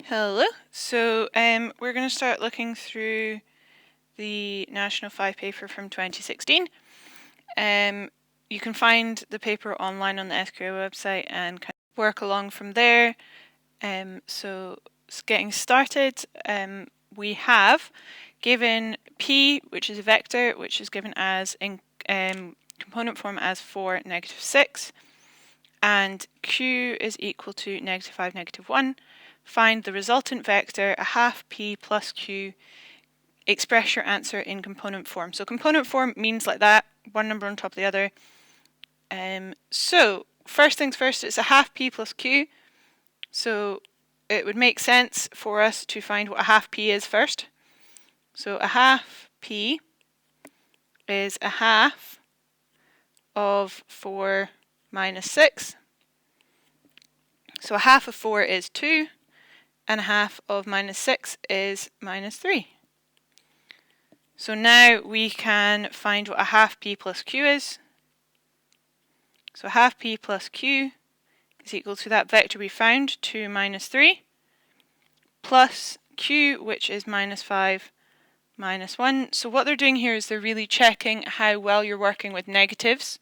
Hello. So we're going to start looking through the National 5 paper from 2016. You can find the paper online on the SQA website and kind of work along from there. So getting started, we have given P, which is a vector, which is given as in component form as 4, -6, and Q is equal to -5, -1. Find the resultant vector, a half P plus Q. Express your answer in component form. So component form means like that, one number on top of the other. So first things first, it's a half P plus Q. So it would make sense for us to find what a half P is first. So a half P is a half of 4 minus 6. So a half of 4 is 2. And a half of -6 is -3. So now we can find what a half P plus Q is. So half P plus Q is equal to that vector we found, 2 minus 3, plus Q, which is -5, -1. So what they're doing here is they're really checking how well you're working with negatives.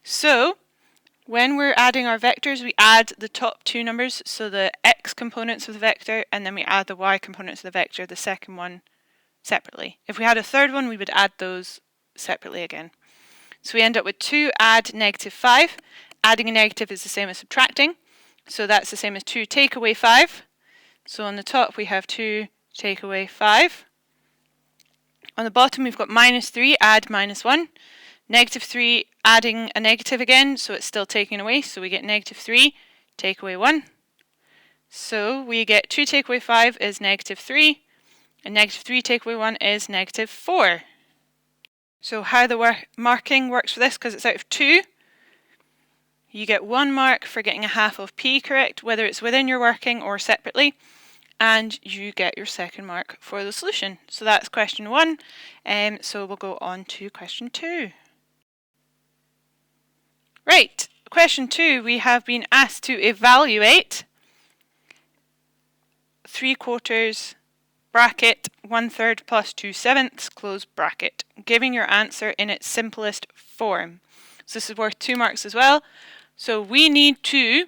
So when we're adding our vectors, we add the top two numbers, so the x components of the vector, and then we add the y components of the vector, the second one, separately. If we had a third one, we would add those separately again. So we end up with 2 add -5. Adding a negative is the same as subtracting, so that's the same as 2 take away 5. So on the top we have 2 take away 5. On the bottom we've got -3 add -1. -3 adding a negative again, so it's still taken away, so we get -3 take away 1. So we get 2 take away 5 is -3, and -3 take away 1 is -4. So how the marking works for this, because it's out of 2, you get 1 mark for getting a half of P correct, whether it's within your working or separately, and you get your second mark for the solution. So that's question 1, so we'll go on to question 2. Right, question 2, we have been asked to evaluate 3/4 bracket 1/3 plus 2/7 close bracket, giving your answer in its simplest form. So this is worth 2 marks as well. So we need to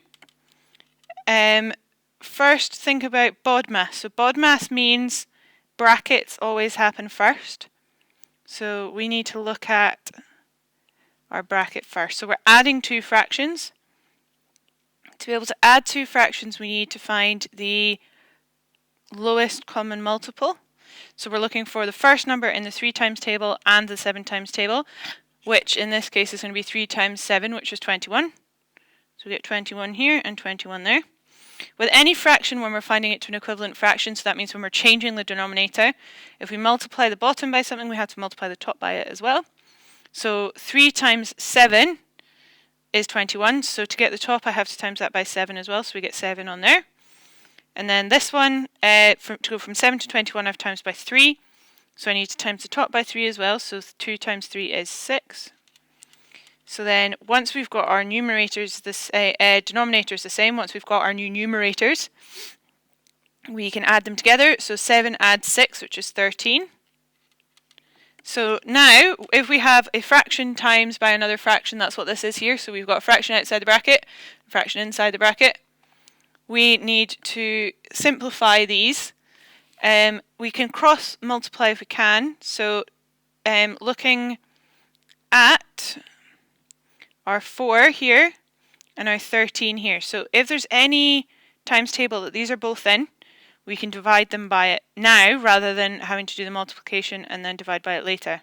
first think about BODMAS. So BODMAS means brackets always happen first. So we need to look at our bracket first. So we're adding 2 fractions. To be able to add 2 fractions, we need to find the lowest common multiple. So we're looking for the first number in the 3 times table and the 7 times table, which in this case is going to be 3 times 7, which is 21. So we get 21 here and 21 there. With any fraction, when we're finding it to an equivalent fraction, so that means when we're changing the denominator, if we multiply the bottom by something, we have to multiply the top by it as well. So 3 times 7 is 21, so to get the top I have to times that by 7 as well, so we get 7 on there. And then this one, to go from 7 to 21 I have times by 3, so I need to times the top by 3 as well, so 2 times 3 is 6. So then once we've got our numerators, denominators the same, once we've got our new numerators, we can add them together. So 7 adds 6, which is 13. So now, if we have a fraction times by another fraction, that's what this is here. So we've got a fraction outside the bracket, a fraction inside the bracket. We need to simplify these. We can cross multiply if we can. So looking at our 4 here and our 13 here. So if there's any times table that these are both in, we can divide them by it now rather than having to do the multiplication and then divide by it later.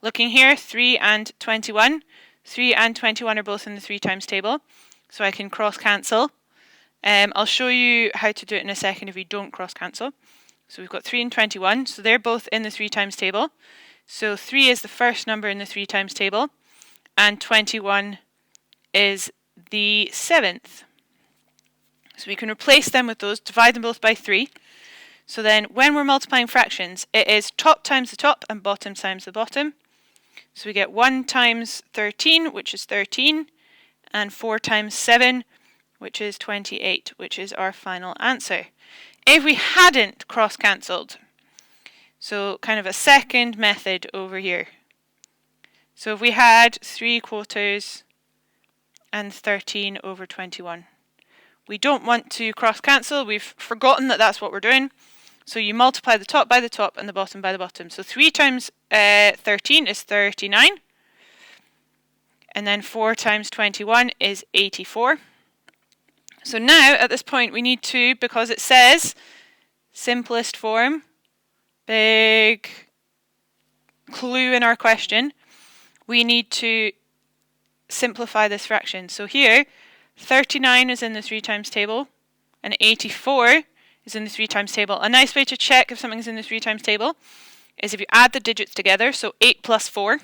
Looking here, 3 and 21. 3 and 21 are both in the 3 times table, so I can cross cancel. I'll show you how to do it in a second if we don't cross cancel. So we've got 3 and 21, so they're both in the 3 times table. So 3 is the first number in the 3 times table, and 21 is the 7th. So we can replace them with those, divide them both by 3. So then when we're multiplying fractions, it is top times the top and bottom times the bottom. So we get 1 times 13, which is 13, and 4 times 7, which is 28, which is our final answer. if we hadn't cross-cancelled, so kind of a second method over here. So if we had 3/4 and 13 over 21. We don't want to cross-cancel. We've forgotten that that's what we're doing. So you multiply the top by the top and the bottom by the bottom. So 3 times 13 is 39. And then 4 times 21 is 84. So now, at this point, we need to, because it says simplest form, big clue in our question, we need to simplify this fraction. So here, 39 is in the 3 times table, and 84 is in the 3 times table. A nice way to check if something's in the 3 times table is if you add the digits together. So 8 plus 4,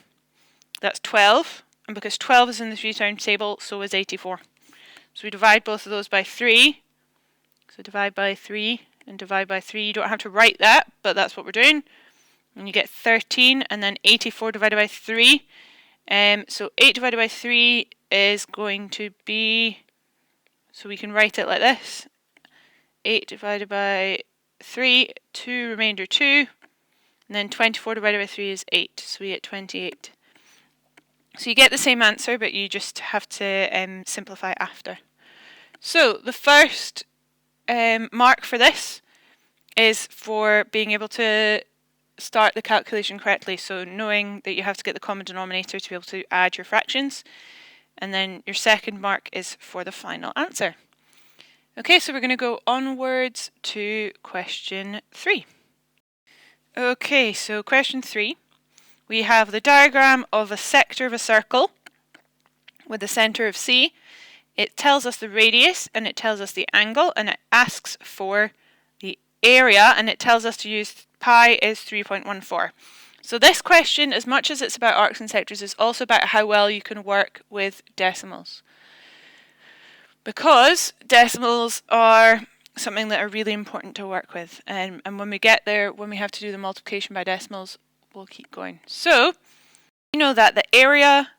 that's 12. And because 12 is in the 3 times table, so is 84. So we divide both of those by 3. So divide by 3 and divide by 3. You don't have to write that, but that's what we're doing. And you get 13, and then 84 divided by 3. So 8 divided by 3 is going to be, so we can write it like this. 8 divided by 3, 2 remainder 2. And then 24 divided by 3 is 8. So we get 28. So you get the same answer, but you just have to simplify after. So the first mark for this is for being able to start the calculation correctly. So knowing that you have to get the common denominator to be able to add your fractions. And then your second mark is for the final answer. Okay, so we're going to go onwards to question 3. Okay, so question 3. We have the diagram of a sector of a circle with the centre of C. It tells us the radius and it tells us the angle, and it asks for the area, and it tells us to use pi is 3.14. So this question, as much as it's about arcs and sectors, is also about how well you can work with decimals. Because decimals are something that are really important to work with, and when we get there, when we have to do the multiplication by decimals, we'll keep going. So, you know that the area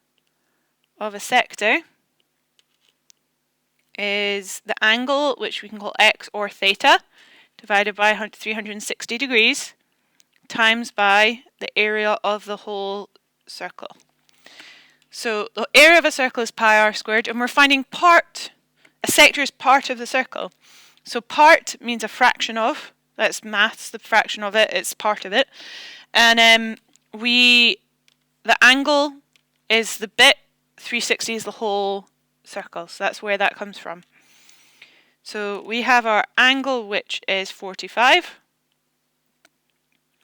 of a sector is the angle, which we can call x or theta, divided by 360 degrees, times by the area of the whole circle. So the area of a circle is pi r squared, and we're finding a sector is part of the circle. So part means a fraction of, that's maths, the fraction of it, it's part of it. And the angle is the bit, 360 is the whole circle, so that's where that comes from. So we have our angle, which is 45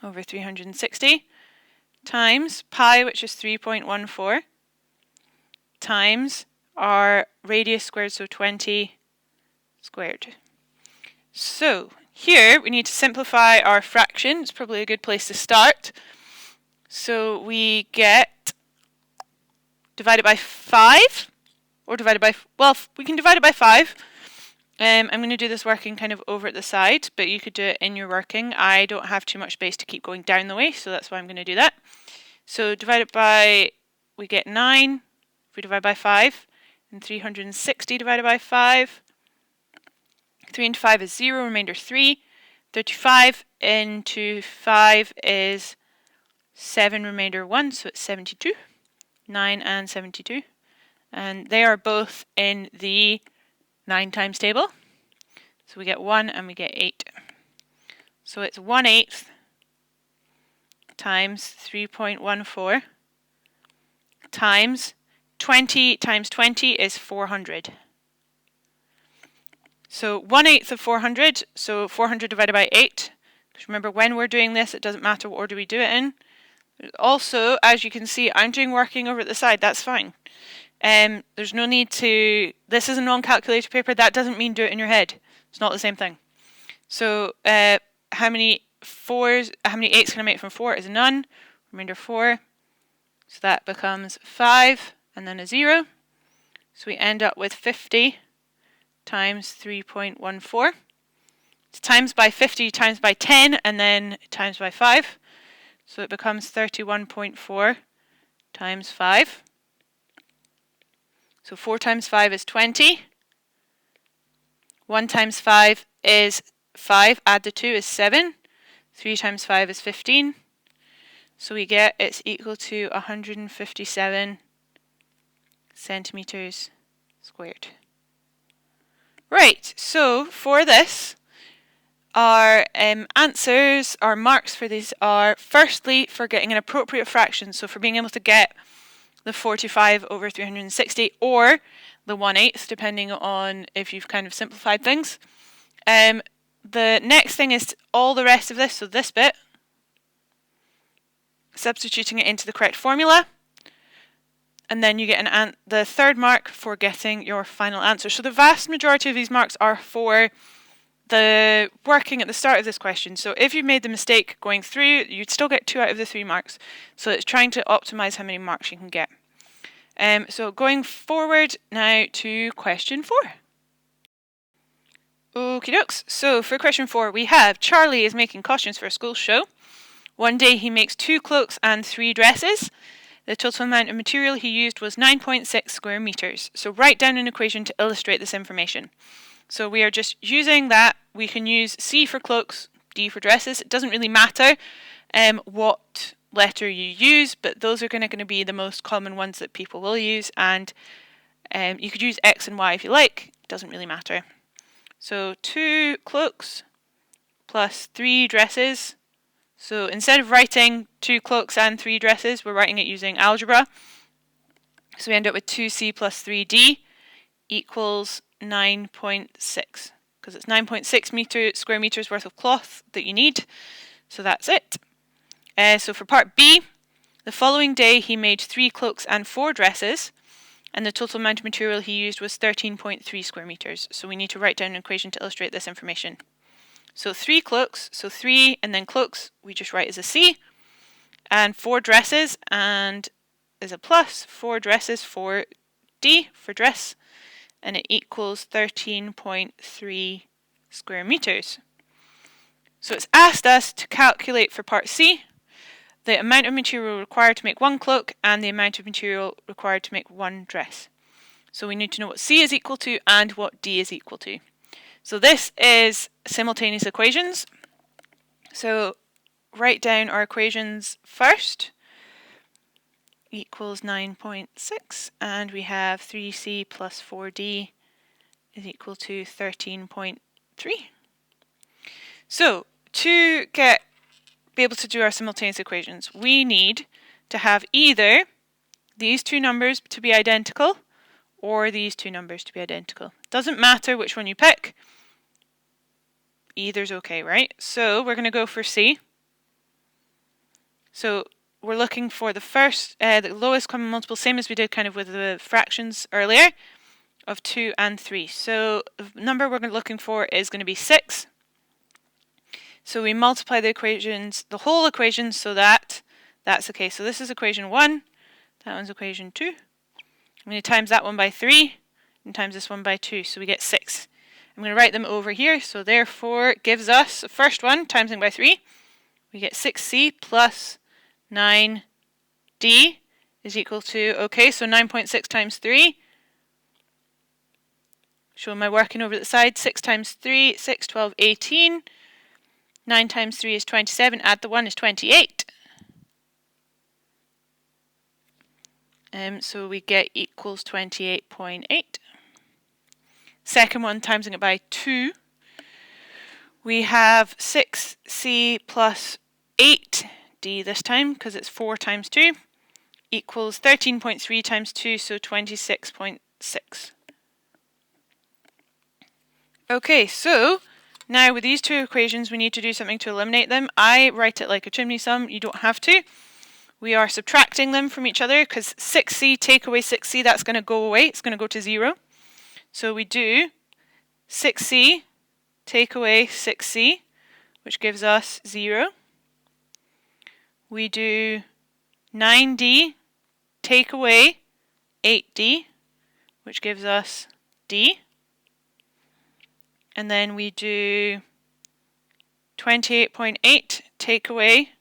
over 360, times pi, which is 3.14, times our radius squared, so 20 squared. So here we need to simplify our fraction. It's probably a good place to start. So we get divided by 5, or divided by, well, we can divide it by 5. I'm going to do this working kind of over at the side, but you could do it in your working. I don't have too much space to keep going down the way, so that's why I'm going to do that. So divided by, we get 9, if we divide by 5, and 360 divided by 5. 3 into 5 is 0, remainder 3. 35 into 5 is 7, remainder 1, so it's 72. 9 and 72. And they are both in the 9 times table. So we get 1 and we get 8. So it's 1/8 times 3.14 times 20 times 20 is 400. So 1/8 of 400, so 400 divided by 8. Because remember, when we're doing this, it doesn't matter what order we do it in. Also, as you can see, I'm doing working over at the side, that's fine. There's no need to, this is a non-calculator paper, that doesn't mean do it in your head. It's not the same thing. So how many 8s can I make from 4 is none, remainder 4. So that becomes 5 and then a 0. So we end up with 50 times 3.14. It's times by 50 times by 10 and then times by 5. So it becomes 31.4 times 5. So 4 times 5 is 20. 1 times 5 is 5, add the 2 is 7. 3 times 5 is 15. So we get it's equal to 157 centimeters squared. Right, so for this, our answers, our marks for these are, firstly, for getting an appropriate fraction, so for being able to get the 45 over 360 or the 1/8, depending on if you've kind of simplified things. The next thing is all the rest of this, so this bit, substituting it into the correct formula, and then you get the third mark for getting your final answer. So the vast majority of these marks are for the working at the start of this question. So if you made the mistake going through, you'd still get 2 out of the 3 marks. So it's trying to optimize how many marks you can get. So going forward now to question 4. Okie dokes. So for question 4, we have Charlie is making costumes for a school show. One day he makes 2 cloaks and 3 dresses. The total amount of material he used was 9.6 square meters. So write down an equation to illustrate this information. So we are just using that. We can use C for cloaks, D for dresses. It doesn't really matter what letter you use, but those are going to be the most common ones that people will use. And you could use X and Y if you like. It doesn't really matter. So 2 cloaks plus 3 dresses. So instead of writing 2 cloaks and 3 dresses, we're writing it using algebra. So we end up with 2C plus 3D equals 9.6, because it's 9.6 square meters worth of cloth that you need. So that's it. So for part B, the following day he made 3 cloaks and 4 dresses, and the total amount of material he used was 13.3 square meters. So we need to write down an equation to illustrate this information. So 3 cloaks, so 3 and then cloaks, we just write as a C, and 4 dresses, and is a plus, 4 dresses for D for dress, and it equals 13.3 square meters. So it's asked us to calculate for part C the amount of material required to make 1 cloak and the amount of material required to make 1 dress. So we need to know what C is equal to and what D is equal to. So this is simultaneous equations. So write down our equations first. Equals 9.6, and we have 3C plus 4D is equal to 13.3. So to be able to do our simultaneous equations, we need to have either these 2 numbers to be identical or these 2 numbers to be identical. Doesn't matter which one you pick. Either's okay, right? So we're going to go for C. So we're looking for the first, the lowest common multiple, same as we did kind of with the fractions earlier, of 2 and 3. So the number we're looking for is going to be 6. So we multiply the equations, the whole equation, so that's okay. So this is equation 1, that one's equation 2. I'm going to times that one by 3, and times this one by 2, so we get 6. I'm going to write them over here, so therefore it gives us, the first one, timesing by 3, we get 6C plus 9D is equal to, okay, so 9.6 times 3. Show my working over the side. 6 times 3, 6, 12, 18. 9 times 3 is 27. Add the 1 is 28. So we get equals 28.8. Second one, timesing it by 2. We have 6C plus 8D this time, because it's 4 times 2, equals 13.3 times 2, so 26.6. Okay, so now with these 2 equations, we need to do something to eliminate them. I write it like a chimney sum. You don't have to. We are subtracting them from each other, because 6C, take away 6C, that's going to go away. It's going to go to 0. So we do 6C, take away 6C, which gives us 0. We do 9D, take away 8D, which gives us D. And then we do 28.8, take away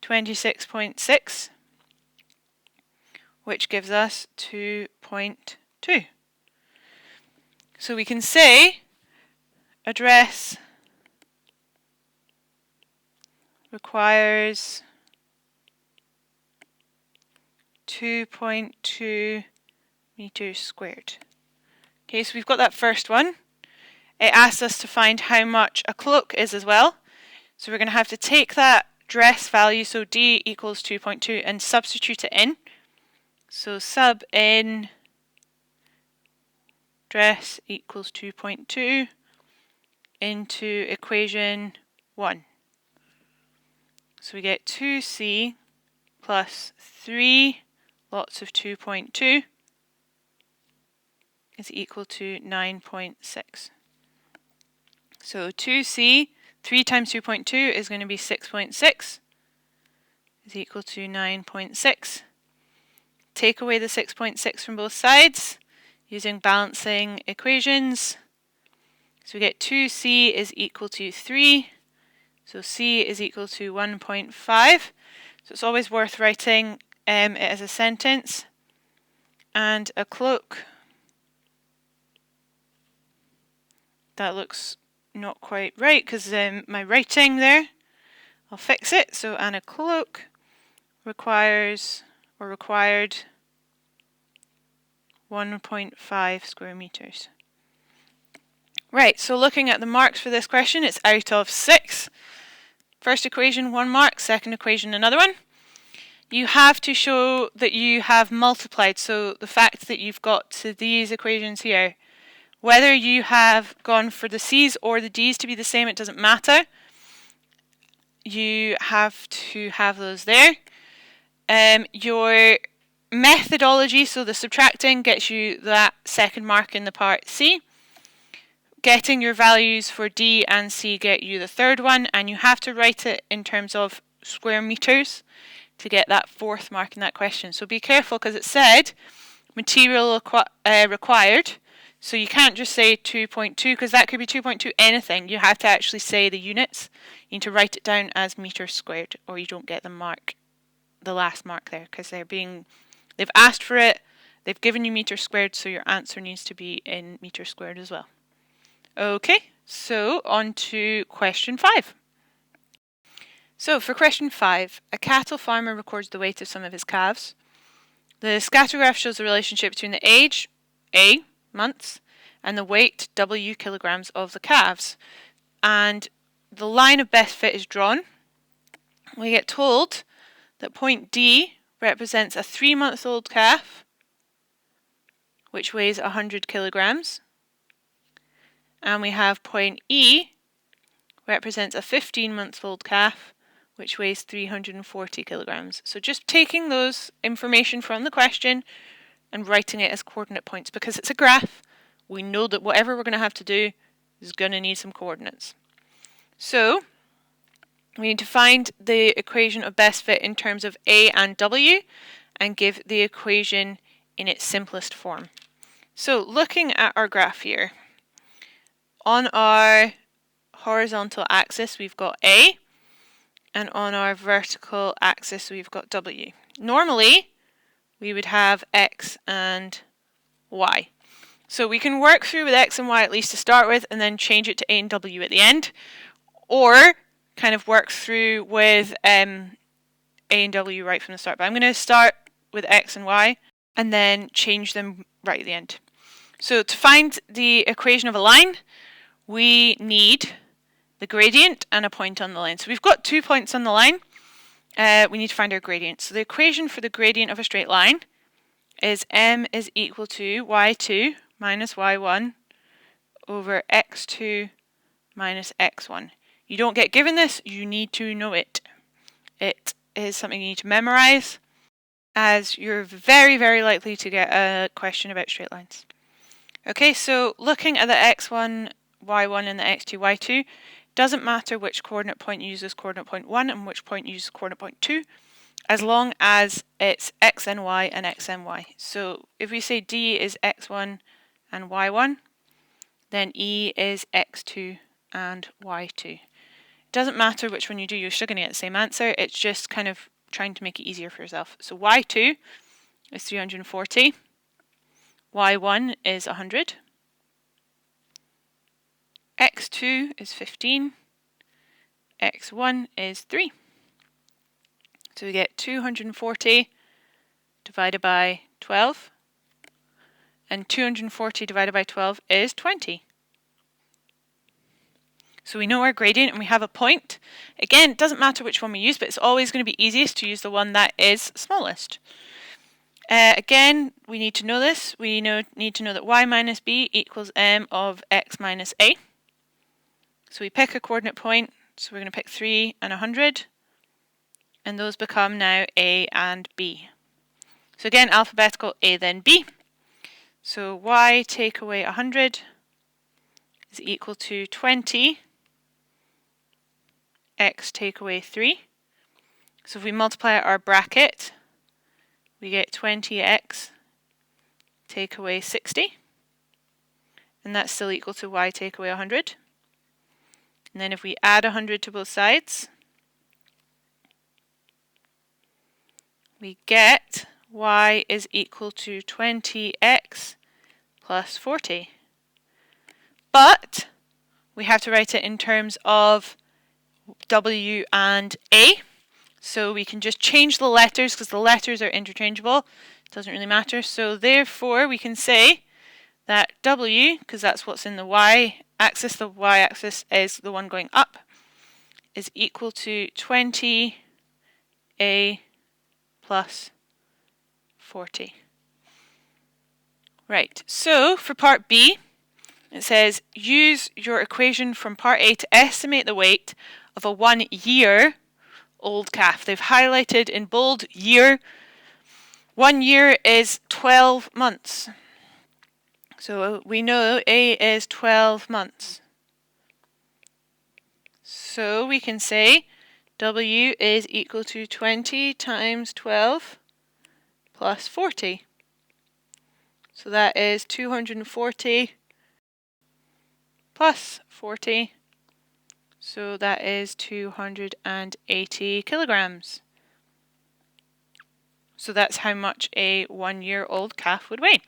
26.6, which gives us 2.2. So we can say address requires 2.2 meters squared. Okay, so we've got that first one. It asks us to find how much a cloak is as well. So we're going to have to take that dress value, so D equals 2.2, and substitute it in. So sub in dress equals 2.2 into equation 1. So we get 2C plus 3 lots of 2.2 is equal to 9.6. So 2C, 3 times 2.2 is going to be 6.6 is equal to 9.6. Take away the 6.6 from both sides using balancing equations. So we get 2C is equal to 3. So C is equal to 1.5. So it's always worth writing it as a sentence. And a cloak. That looks not quite right because my writing there. I'll fix it. So, and a cloak required 1.5 square meters. Right, so looking at the marks for this question, it's out of 6. First equation, 1 mark. Second equation, another one. You have to show that you have multiplied, so the fact that you've got to these equations here. Whether you have gone for the C's or the D's to be the same, it doesn't matter. You have to have those there. Your methodology, so the subtracting, gets you that second mark in the part C. Getting your values for D and C get you the third one, and you have to write it in terms of square meters to get that fourth mark in that question. So be careful because it said material required, so you can't just say 2.2 because that could be 2.2 anything. You have to actually say the units. You need to write it down as meters squared or you don't get the mark, the last mark there, because they've asked for it, they've given you meters squared, so your answer needs to be in meters squared as well. Okay, so on to question 5. So for question 5, a cattle farmer records the weight of some of his calves. The scatter graph shows the relationship between the age, A, months, and the weight, W, kilograms of the calves. And the line of best fit is drawn. We get told that point D represents a 3-month-old calf, which weighs 100 kilograms. And we have point E represents a 15-month-old calf, which weighs 340 kilograms. So just taking those information from the question and writing it as coordinate points, because it's a graph, we know that whatever we're going to have to do is going to need some coordinates. So we need to find the equation of best fit in terms of A and W and give the equation in its simplest form. So looking at our graph here, on our horizontal axis we've got A, and on our vertical axis we've got W. Normally we would have X and Y. So we can work through with X and Y at least to start with and then change it to A and W at the end, or kind of work through with A and W right from the start. But I'm going to start with X and Y and then change them right at the end. So to find the equation of a line, we need the gradient and a point on the line. So we've got 2 points on the line. We need to find our gradient. So the equation for the gradient of a straight line is m is equal to y2 minus y1 over x2 minus x1. You don't get given this, you need to know it. It is something you need to memorize, as you're very, very likely to get a question about straight lines. Okay, so looking at the x1, y1 and the x2, y2, doesn't matter which coordinate point uses coordinate point 1 and which point uses coordinate point 2, as long as it's x and y and x and y. So if we say D is x1 and y1, then E is x2 and y2. It doesn't matter which one you do, you're still going to get the same answer. It's just kind of trying to make it easier for yourself. So y2 is 340, y1 is 100, x2 is 15, x1 is 3. So we get 240 divided by 12. And 240 divided by 12 is 20. So we know our gradient and we have a point. Again, it doesn't matter which one we use, but it's always going to be easiest to use the one that is smallest. Again, we need to know this. We need to know that y minus b equals m of x minus a. So we pick a coordinate point. So we're going to pick 3 and 100. And those become now a and b. So again, alphabetical a then b. So y take away 100 is equal to 20. X take away 3. So if we multiply our bracket, we get 20x take away 60. And that's still equal to y take away 100. And then if we add 100 to both sides, we get y is equal to 20x plus 40. But we have to write it in terms of w and a. So we can just change the letters because the letters are interchangeable. It doesn't really matter. So therefore we can say that w, because that's what's in the y-axis is the one going up, is equal to 20a plus 40. Right, so for part B, it says use your equation from part A to estimate the weight of a 1 year old calf. They've highlighted in bold year. 1 year is 12 months. So we know A is 12 months. So we can say W is equal to 20 times 12 plus 40. So that is 240 plus 40. So that is 280 kilograms. So that's how much a 1 year old calf would weigh.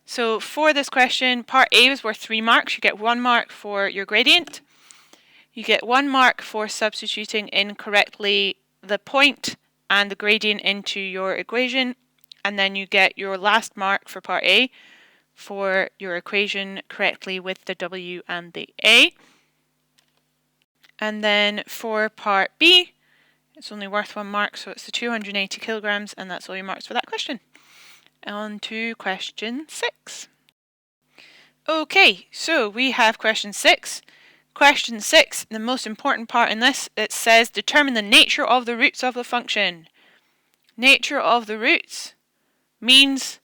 So for this question, part A was worth 3 marks. You get 1 mark for your gradient. You get 1 mark for substituting incorrectly the point and the gradient into your equation. And then you get your last mark for part A for your equation correctly with the W and the A. And then for part B, it's only worth 1 mark, so it's the 280 kilograms, and that's all your marks for that question. On to question 6. Okay, so we have question 6. Question 6, the most important part in this, it says determine the nature of the roots of the function. Nature of the roots means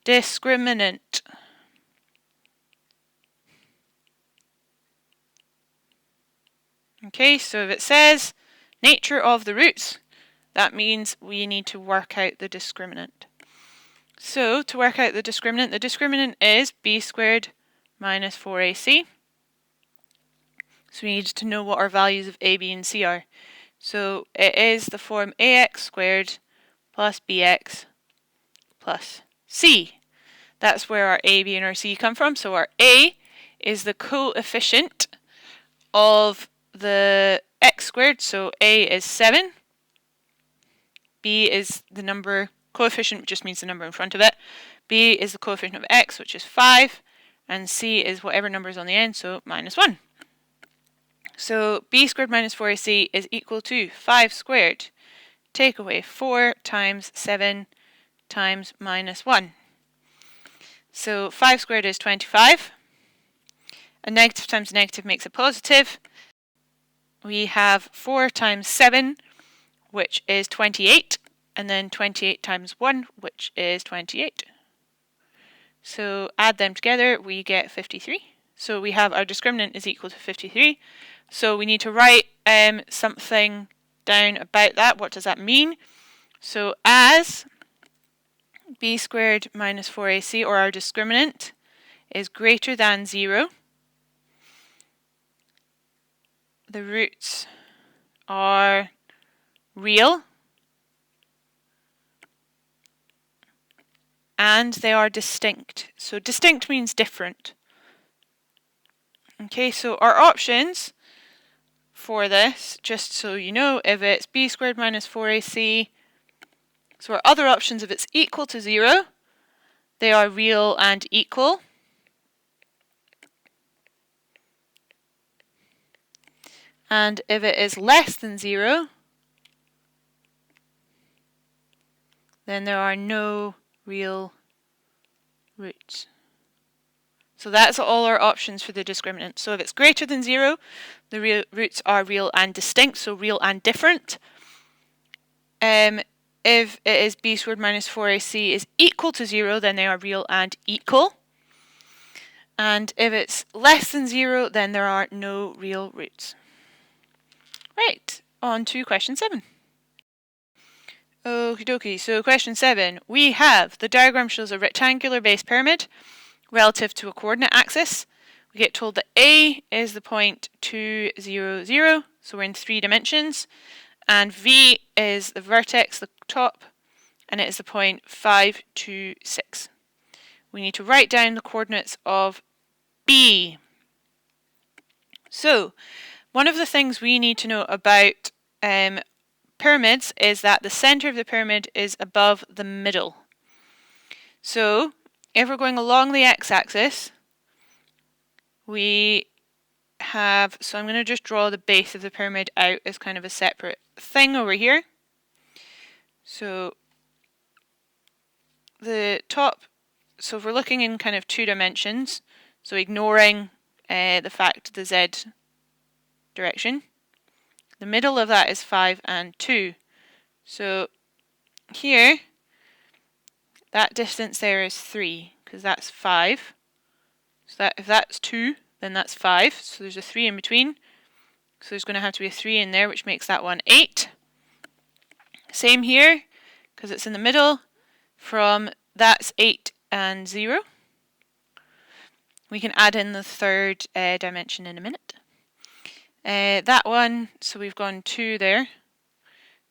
discriminant. Okay, so if it says nature of the roots, that means we need to work out the discriminant. So to work out the discriminant is b squared minus 4ac. So we need to know what our values of a, b, and c are. So it is the form ax squared plus bx plus c. That's where our a, b, and our c come from. So our a is the coefficient of the x squared, so a is 7. B is the number, coefficient just means the number in front of it. B is the coefficient of x, which is 5. And c is whatever number is on the end, so minus 1. So b squared minus 4ac is equal to 5 squared. Take away 4 times 7 times minus 1. So 5 squared is 25. A negative times a negative makes a positive. We have 4 times 7, which is 28, and then 28 times 1, which is 28. So add them together, we get 53. So we have our discriminant is equal to 53. So we need to write something down about that. What does that mean? So as b squared minus 4ac, or our discriminant, is greater than 0, the roots are real and they are distinct. So distinct means different. Okay, so our options for this, just so you know, if it's b squared minus 4ac, so our other options, if it's equal to 0, they are real and equal. And if it is less than 0, then there are no real roots. So that's all our options for the discriminant. So if it's greater than 0, the roots are real and distinct, so real and different. If it is b squared minus 4ac is equal to 0, then they are real and equal. And if it's less than 0, then there are no real roots. Right, on to question 7. Okie dokie, so question 7. We have, the diagram shows a rectangular base pyramid relative to a coordinate axis. We get told that A is the point 2, 0, 0, so we're in 3 dimensions, and V is the vertex, the top, and it is the point 5, 2, 6. We need to write down the coordinates of B. So, one of the things we need to know about pyramids is that the center of the pyramid is above the middle. So, if we're going along the x-axis, we have, so I'm going to just draw the base of the pyramid out as kind of a separate thing over here. So, the top, so if we're looking in kind of 2 dimensions, so ignoring the fact the z direction, the middle of that is 5 and 2. So here, that distance there is 3, because that's 5. So that if that's 2, then that's 5. So there's a 3 in between. So there's going to have to be a 3 in there, which makes that one 8. Same here, because it's in the middle. From that's 8 and 0. We can add in the third dimension in a minute. That one, so we've gone 2 there.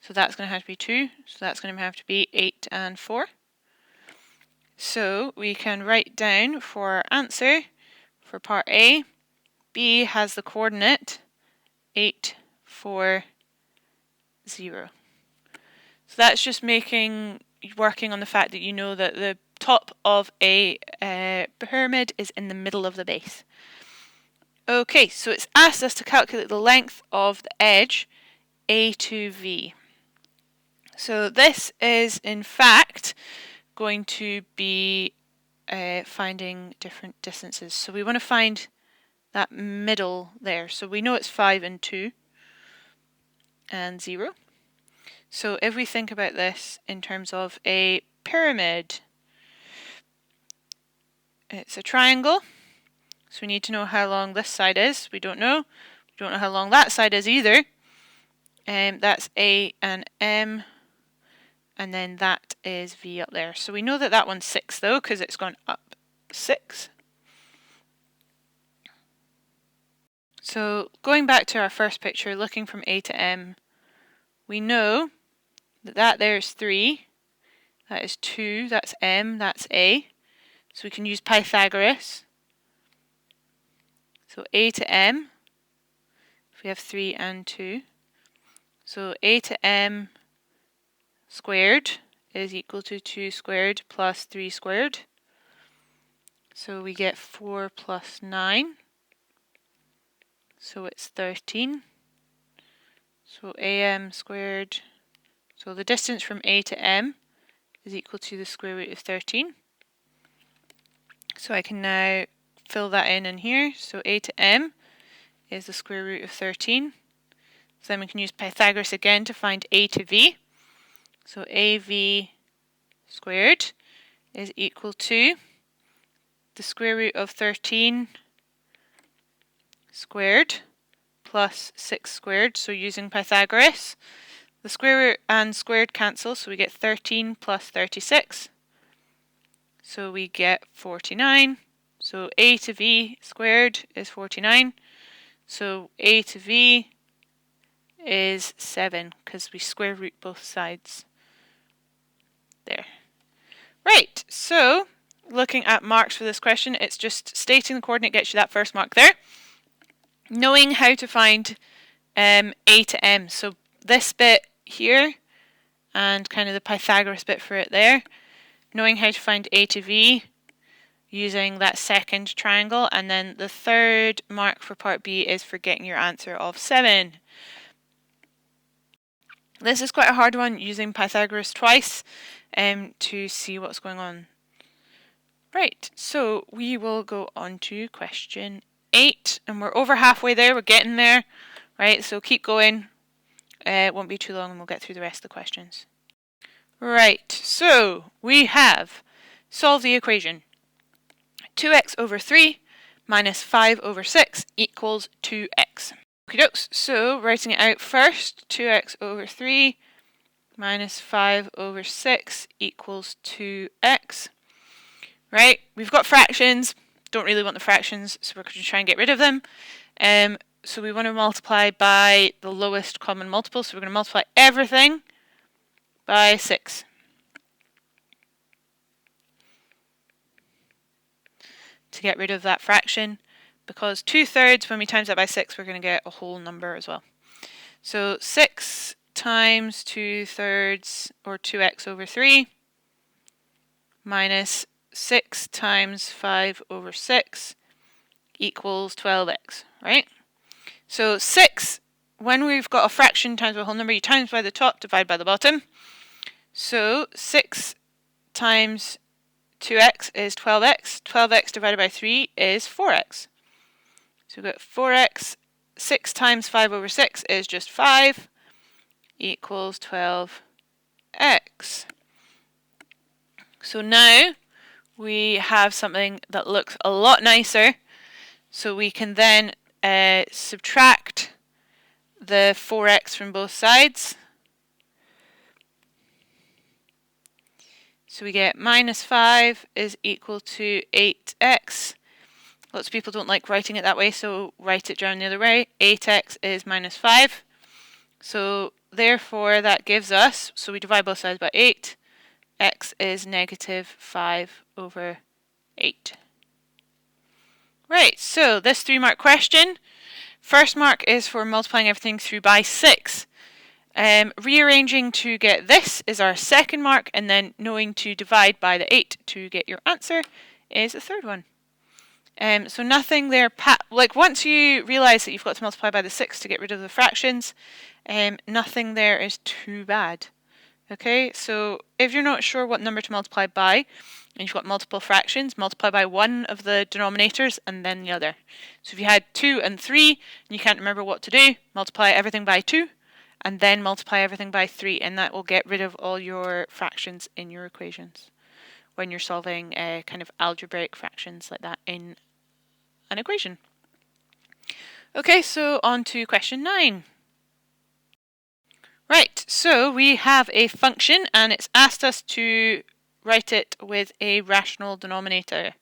So that's going to have to be 2. So that's going to have to be 8 and 4. So we can write down for our answer for part A, B has the coordinate 8, 4, 0. So that's just working on the fact that you know that the top of a pyramid is in the middle of the base. Okay, so it's asked us to calculate the length of the edge A to V. So this is in fact going to be finding different distances. So we want to find that middle there. So we know it's 5 and 2 and 0. So if we think about this in terms of a pyramid, it's a triangle. So we need to know how long this side is. We don't know. We don't know how long that side is either. That's A and M. And then that is V up there. So we know that that one's 6 though, because it's gone up 6. So going back to our first picture, looking from A to M, we know that there is 3, that is 2, that's M, that's A. So we can use Pythagoras. So A to M, if we have 3 and 2. So A to M squared is equal to 2 squared plus 3 squared. So we get 4 plus 9. So it's 13. So AM squared. So the distance from A to M is equal to the square root of 13. So I can now fill that in here. So A to M is the square root of 13. So then we can use Pythagoras again to find A to V. So AV squared is equal to the square root of 13 squared plus 6 squared. So using Pythagoras, the square root and squared cancel, so we get 13 plus 36. So we get 49. So A to V squared is 49. So A to V is 7 because we square root both sides. There. Right, so looking at marks for this question, it's just stating the coordinate gets you that first mark there. Knowing how to find a to m. So this bit here and kind of the Pythagoras bit for it there. Knowing how to find a to v using that second triangle, and then the third mark for part B is for getting your answer of 7. This is quite a hard one, using Pythagoras twice to see what's going on. Right, so we will go on to question 8, and we're over halfway there, we're getting there. Right, so keep going, it won't be too long and we'll get through the rest of the questions. Right, so we have solved the equation. 2x over 3 minus 5 over 6 equals 2x. Okie dokes, so writing it out first, 2x over 3 minus 5 over 6 equals 2x. Right, we've got fractions, don't really want the fractions, so we're going to try and get rid of them. So we want to multiply by the lowest common multiple, so we're going to multiply everything by 6. To get rid of that fraction, because 2/3, when we times that by 6, we're going to get a whole number as well. So 6 times 2/3, or 2x over 3, minus 6 times 5 over 6 equals 12x, right? So 6, when we've got a fraction times a whole number, you times by the top, divide by the bottom. So 6 times 2x is 12x. 12x divided by 3 is 4x. So we've got 4x. 6 times 5 over 6 is just 5, equals 12x. So now we have something that looks a lot nicer. So we can then subtract the 4x from both sides. So we get minus 5 is equal to 8x. Lots of people don't like writing it that way, so write it down the other way. 8x is minus 5. So therefore that gives us, so we divide both sides by 8, x is negative 5 over 8. Right, so this 3-mark question, first mark is for multiplying everything through by 6. Rearranging to get this is our second mark, and then knowing to divide by the 8 to get your answer is the third one. So nothing there, like once you realise that you've got to multiply by the 6 to get rid of the fractions, nothing there is too bad. Okay, so if you're not sure what number to multiply by, and you've got multiple fractions, multiply by one of the denominators and then the other. So if you had 2 and 3 and you can't remember what to do, multiply everything by 2 and then multiply everything by 3, and that will get rid of all your fractions in your equations when you're solving kind of algebraic fractions like that in an equation. Okay, so on to question 9. Right, so we have a function and it's asked us to write it with a rational denominator.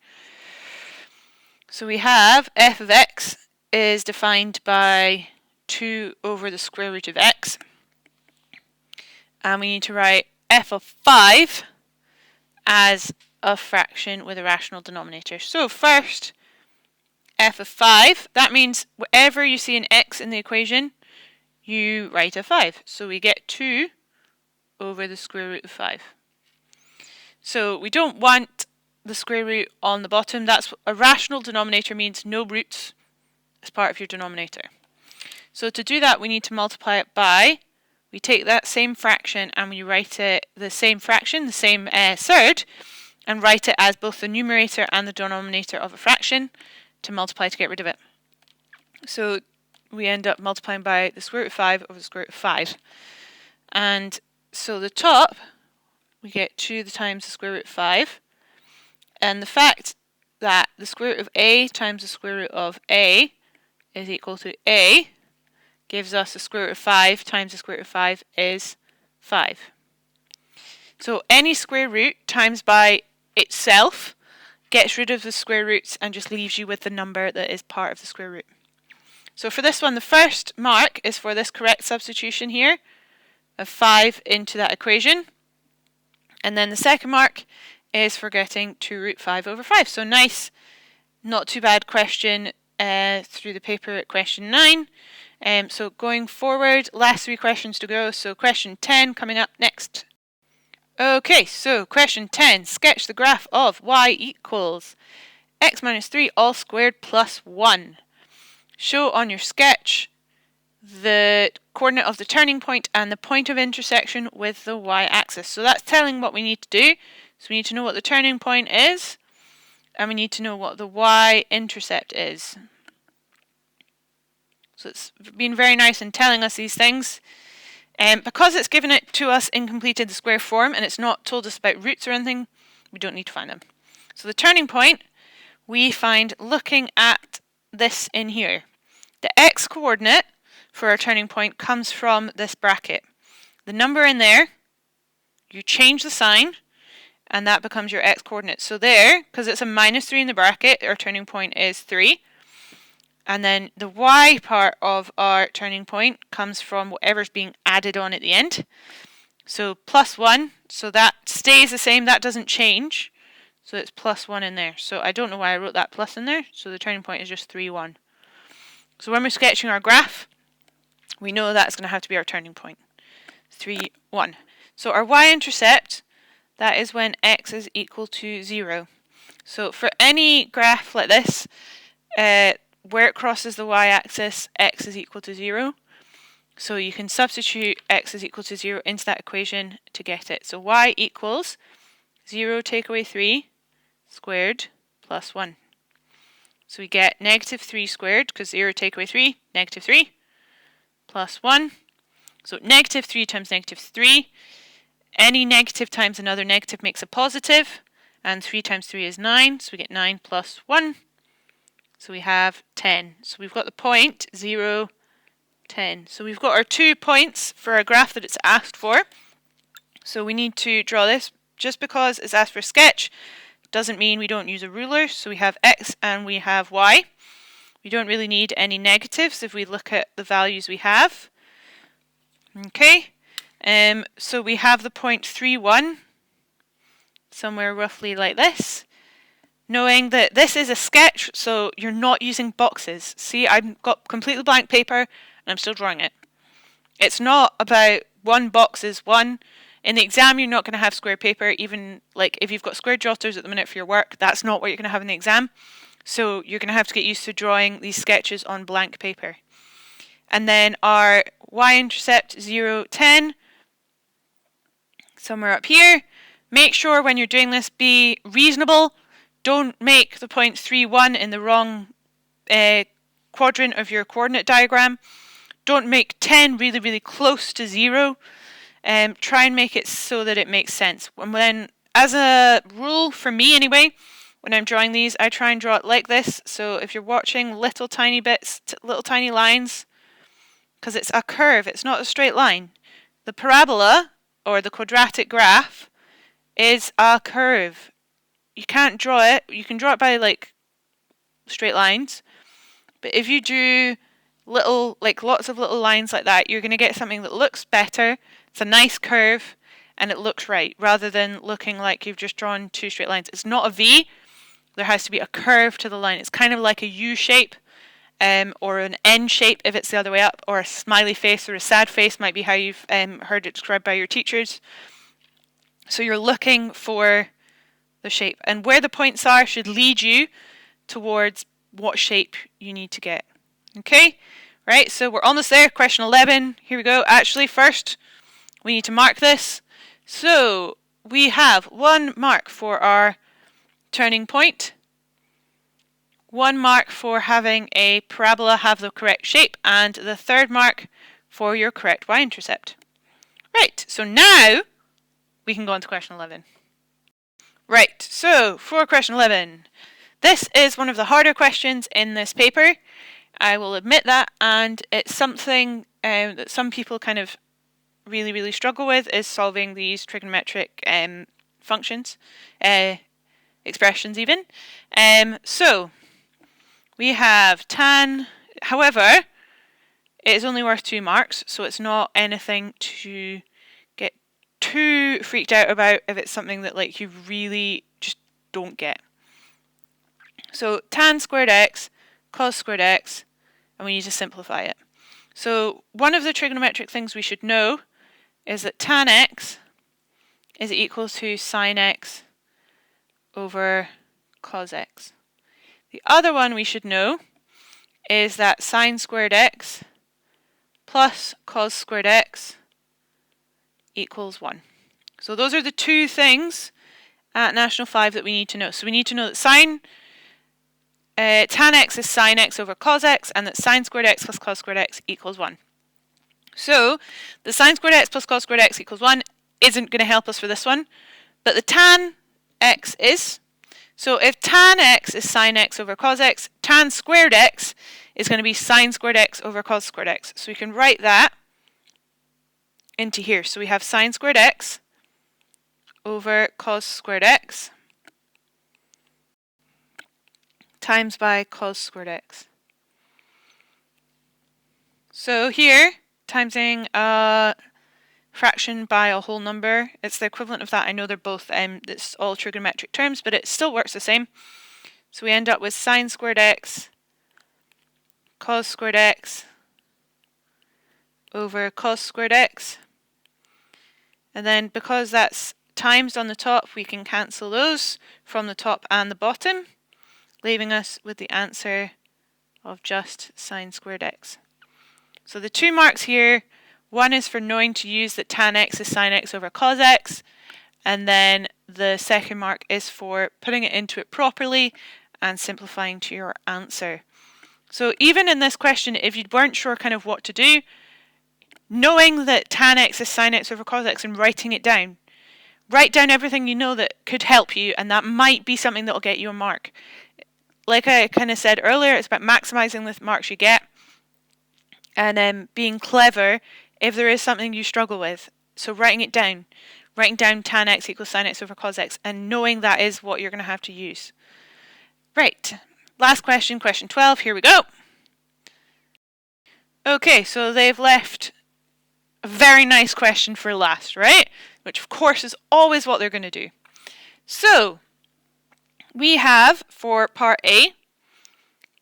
So we have f of x is defined by 2 over the square root of x, and we need to write f of 5 as a fraction with a rational denominator. So first, f of 5, that means wherever you see an x in the equation, you write a 5. So we get 2 over the square root of 5. So we don't want the square root on the bottom. That's a rational denominator, means no roots as part of your denominator. So to do that, we need to multiply it by, we take that same fraction and we write it, the same fraction, the same third, and write it as both the numerator and the denominator of a fraction to multiply to get rid of it. So we end up multiplying by the square root of 5 over the square root of 5. And so the top, we get 2 times the square root of 5. And the fact that the square root of a times the square root of a is equal to a gives us the square root of 5 times the square root of 5 is 5. So any square root times by itself gets rid of the square roots and just leaves you with the number that is part of the square root. So for this one, the first mark is for this correct substitution here of 5 into that equation. And then the second mark is for getting 2 root 5 over 5. So nice, not too bad question. through the paper at question 9. So going forward, last 3 questions to go. So question 10 coming up next. Okay, so question 10. Sketch the graph of y equals x minus 3 all squared plus 1. Show on your sketch the coordinate of the turning point and the point of intersection with the y-axis. So that's telling what we need to do. So we need to know what the turning point is, and we need to know what the y-intercept is. So it's been very nice in telling us these things. Because it's given it to us in completed the square form and it's not told us about roots or anything, we don't need to find them. So the turning point we find looking at this in here. The x coordinate for our turning point comes from this bracket. The number in there, you change the sign, and that becomes your x coordinate. So there, because it's a minus 3 in the bracket, our turning point is 3. And then the y part of our turning point comes from whatever's being added on at the end. So plus 1, so that stays the same, that doesn't change. So it's plus 1 in there. So I don't know why I wrote that plus in there. So the turning point is just 3, 1. So when we're sketching our graph, we know that's going to have to be our turning point. 3, 1. So our y-intercept, that is when x is equal to 0. So for any graph like this, where it crosses the y-axis, x is equal to 0. So you can substitute x is equal to 0 into that equation to get it. So y equals 0 take away 3 squared plus 1. So we get negative 3 squared, because 0 take away 3, negative 3, plus 1. So negative 3 times negative 3. Any negative times another negative makes a positive, and 3 times 3 is 9, so we get 9 plus 1. So we have 10. So we've got the point 0, 10. So we've got our 2 points for a graph that it's asked for. So we need to draw this. Just because it's asked for a sketch doesn't mean we don't use a ruler. So we have x and we have y. We don't really need any negatives if we look at the values we have. Okay, so we have the point 3, 1, somewhere roughly like this. Knowing that this is a sketch, so you're not using boxes. See, I've got completely blank paper and I'm still drawing it. It's not about 1 box is 1. In the exam, you're not going to have square paper. Even like if you've got square jotters at the minute for your work, that's not what you're going to have in the exam. So you're going to have to get used to drawing these sketches on blank paper. And then our y-intercept 0, 10, somewhere up here. Make sure when you're doing this, be reasonable. Don't make the point 3, 1 in the wrong quadrant of your coordinate diagram. Don't make 10 really, really close to 0. Try and make it so that it makes sense. And when, as a rule for me anyway, when I'm drawing these, I try and draw it like this. So if you're watching little tiny bits, little tiny lines, because it's a curve, it's not a straight line. The parabola, or the quadratic graph, is a curve. You can't draw it. You can draw it by like straight lines, but if you do little, like lots of little lines like that, you're going to get something that looks better. It's a nice curve and it looks right, rather than looking like you've just drawn 2 straight lines. It's not a V. There has to be a curve to the line. It's kind of like a U shape, or an N shape if it's the other way up, or a smiley face or a sad face might be how you've heard it described by your teachers. So you're looking for the shape, and where the points are should lead you towards what shape you need to get. Okay, right, so we're almost there. Question 11, here we go. Actually, first we need to mark this. So we have 1 mark for our turning point, 1 mark for having a parabola have the correct shape, and the 3rd mark for your correct y-intercept. Right, so now we can go on to question 11. Right, so for question 11, this is one of the harder questions in this paper. I will admit that, and it's something that some people kind of really, really struggle with, is solving these trigonometric functions, expressions even. So we have tan, however, it is only worth 2 marks, so it's not anything to get too freaked out about if it's something that like you really just don't get. So tan squared x cos squared x, and we need to simplify it. So one of the trigonometric things we should know is that tan x is equal to sine x over cos x. The other one we should know is that sine squared x plus cos squared x equals 1. So those are the two things at National 5 that we need to know. So we need to know that tan x is sine x over cos x, and that sine squared x plus cos squared x equals 1. So the sine squared x plus cos squared x equals 1 isn't going to help us for this one, but the tan x is. So if tan x is sine x over cos x, tan squared x is going to be sine squared x over cos squared x. So we can write that into here. So we have sine squared x over cos squared x times by cos squared x. So here, timesing a fraction by a whole number, it's the equivalent of that. I know they're both, it's all trigonometric terms, but it still works the same. So we end up with sine squared x cos squared x over cos squared x. And then because that's times on the top, we can cancel those from the top and the bottom, leaving us with the answer of just sine squared x. So the 2 marks here, one is for knowing to use that tan x is sine x over cos x, and then the second mark is for putting it into it properly and simplifying to your answer. So even in this question, if you weren't sure kind of what to do, knowing that tan x is sine x over cos x and writing it down, write down everything you know that could help you, and that might be something that will get you a mark. Like I kind of said earlier, it's about maximising the marks you get and being clever if there is something you struggle with. So writing down tan x equals sine x over cos x, and knowing that is what you're going to have to use. Right, last question, question 12, here we go. Okay, so they've left a very nice question for last, right? Which of course is always what they're going to do. So we have, for part A,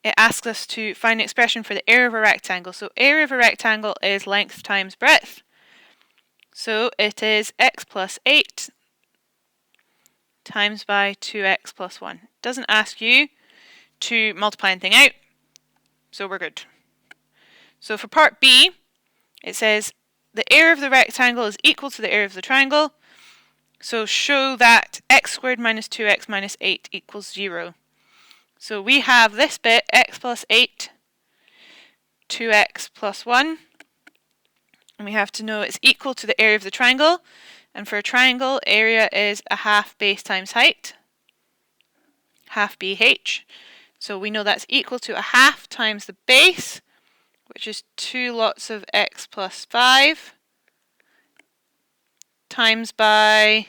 it asks us to find an expression for the area of a rectangle. So area of a rectangle is length times breadth. So it is x plus 8 times by 2x plus 1. It doesn't ask you to multiply anything out, so we're good. So for part B, it says the area of the rectangle is equal to the area of the triangle. So show that x squared minus 2x minus 8 equals 0. So we have this bit, x plus 8, 2x plus 1. And we have to know it's equal to the area of the triangle. And for a triangle, area is a half base times height, half BH. So we know that's equal to a half times the base, which is 2 lots of x plus 5, times by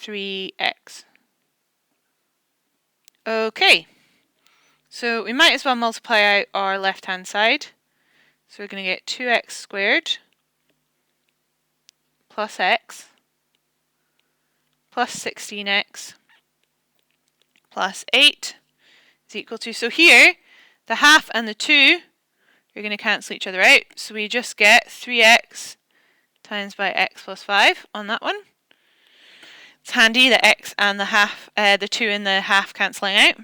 3x. Okay, so we might as well multiply out our left-hand side. So we're going to get 2x squared plus x plus 16x plus 8 is equal to, so here, the half and the 2 are going to cancel each other out. So we just get 3x times by x plus 5 on that one. It's handy, the x and the half, the 2 and the half cancelling out.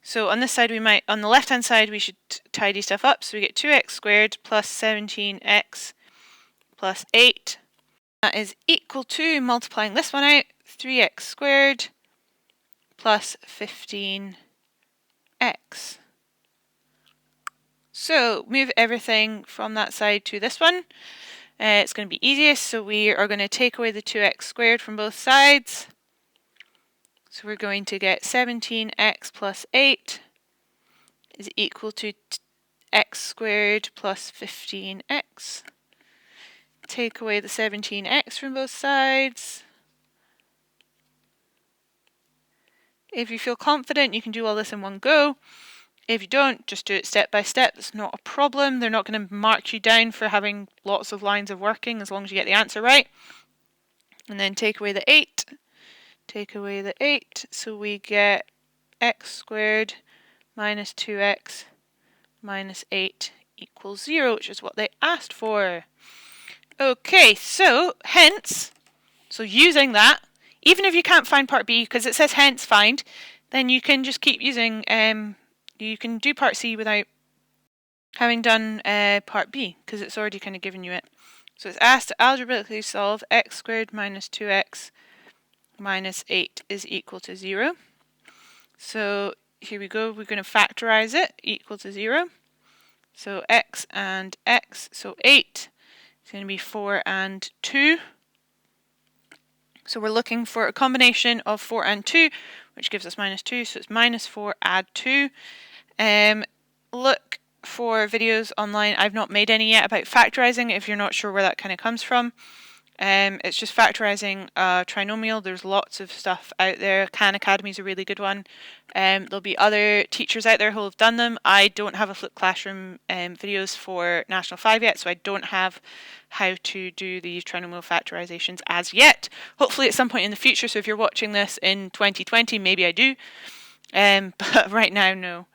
So on this side on the left hand side we should tidy stuff up. So we get 2x squared plus 17x plus 8. That is equal to, multiplying this one out, 3x squared plus 15x. So move everything from that side to this one. It's going to be easiest, so we are going to take away the 2x squared from both sides. So we're going to get 17x plus 8 is equal to x squared plus 15x. Take away the 17x from both sides. If you feel confident, you can do all this in one go. If you don't, just do it step by step. It's not a problem. They're not going to mark you down for having lots of lines of working as long as you get the answer right. And then take away the 8. Take away the 8. So we get x squared minus 2x minus 8 equals 0, which is what they asked for. Okay, so hence, so using that, even if you can't find part B, because it says hence find, then you can just keep using, you can do part C without having done part B, because it's already kind of given you it. So it's asked to algebraically solve x squared minus 2x minus 8 is equal to 0. So here we go, we're going to factorize it, equal to 0. So x and x, so 8 is going to be 4 and 2. So we're looking for a combination of 4 and 2, which gives us minus 2, so it's minus 4, add 2. Look for videos online. I've not made any yet about factorizing, if you're not sure where that kind of comes from. It's just factorizing a trinomial. There's lots of stuff out there. Khan Academy is a really good one. There'll be other teachers out there who have done them. I don't have a flipped classroom videos for National 5 yet, so I don't have how to do these trinomial factorizations as yet. Hopefully at some point in the future, so if you're watching this in 2020, maybe I do. But right now, no.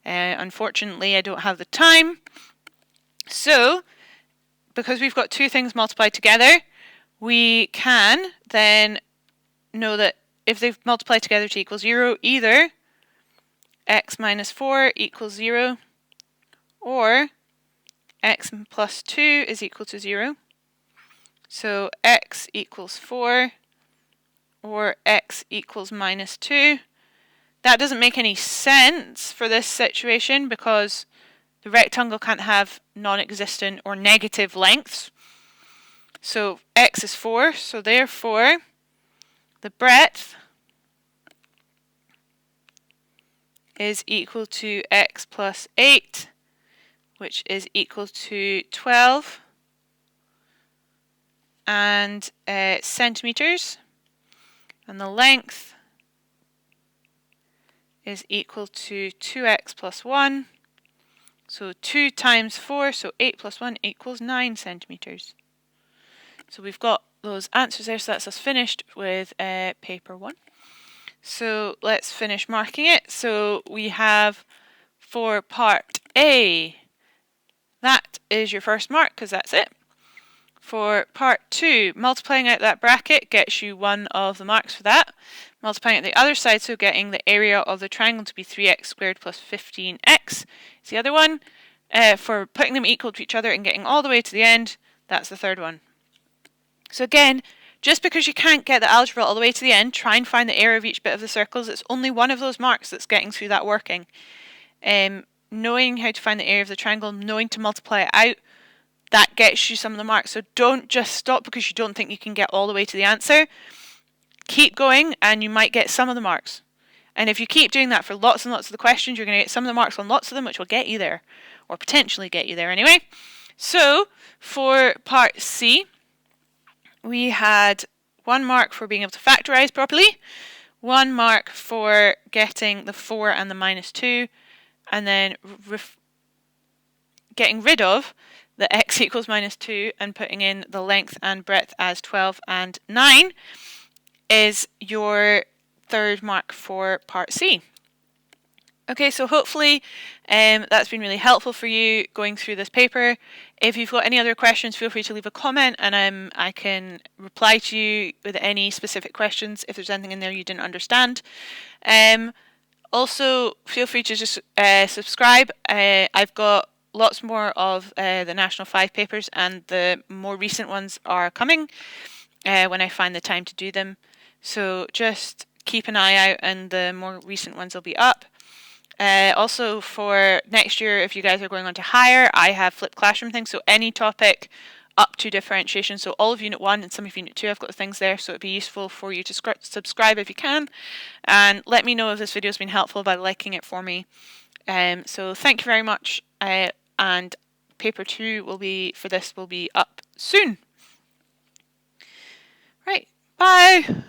Unfortunately, I don't have the time. So, because we've got two things multiplied together, we can then know that if they've multiplied together to equal 0, either x minus 4 equals 0, or x plus 2 is equal to 0. So x equals 4, or x equals minus 2. That doesn't make any sense for this situation because the rectangle can't have non-existent or negative lengths. So x is 4, so therefore the breadth is equal to x plus 8, which is equal to 12 and centimeters, and the length is equal to 2x plus 1, so 2 times 4, so 8 plus 1 equals 9 centimeters. So we've got those answers there, so that's us finished with paper 1. So let's finish marking it. So we have for part A, that is your first mark because that's it. For part 2, multiplying out that bracket gets you one of the marks for that. Multiplying out the other side, so getting the area of the triangle to be 3x squared plus 15x is the other one. For putting them equal to each other and getting all the way to the end, that's the third one. So again, just because you can't get the algebra all the way to the end, try and find the area of each bit of the circles. It's only one of those marks that's getting through that working. Knowing how to find the area of the triangle, knowing to multiply it out, that gets you some of the marks. So don't just stop because you don't think you can get all the way to the answer. Keep going and you might get some of the marks. And if you keep doing that for lots and lots of the questions, you're going to get some of the marks on lots of them, which will get you there, or potentially get you there anyway. So for part C, we had 1 mark for being able to factorize properly, 1 mark for getting the 4 and the minus 2, and then getting rid of the x equals minus 2 and putting in the length and breadth as 12 and 9 is your third mark for part C. Okay, so hopefully that's been really helpful for you going through this paper. If you've got any other questions, feel free to leave a comment and I can reply to you with any specific questions if there's anything in there you didn't understand. Also, feel free to just subscribe. I've got lots more of the National 5 papers, and the more recent ones are coming when I find the time to do them. So just keep an eye out and the more recent ones will be up. Also for next year, if you guys are going on to higher, I have flipped classroom things, so any topic up to differentiation, so all of Unit 1 and some of Unit 2, I've got the things there, so it'd be useful for you to subscribe if you can, and let me know if this video has been helpful by liking it for me. So thank you very much, and paper 2 will be up soon. Right, bye!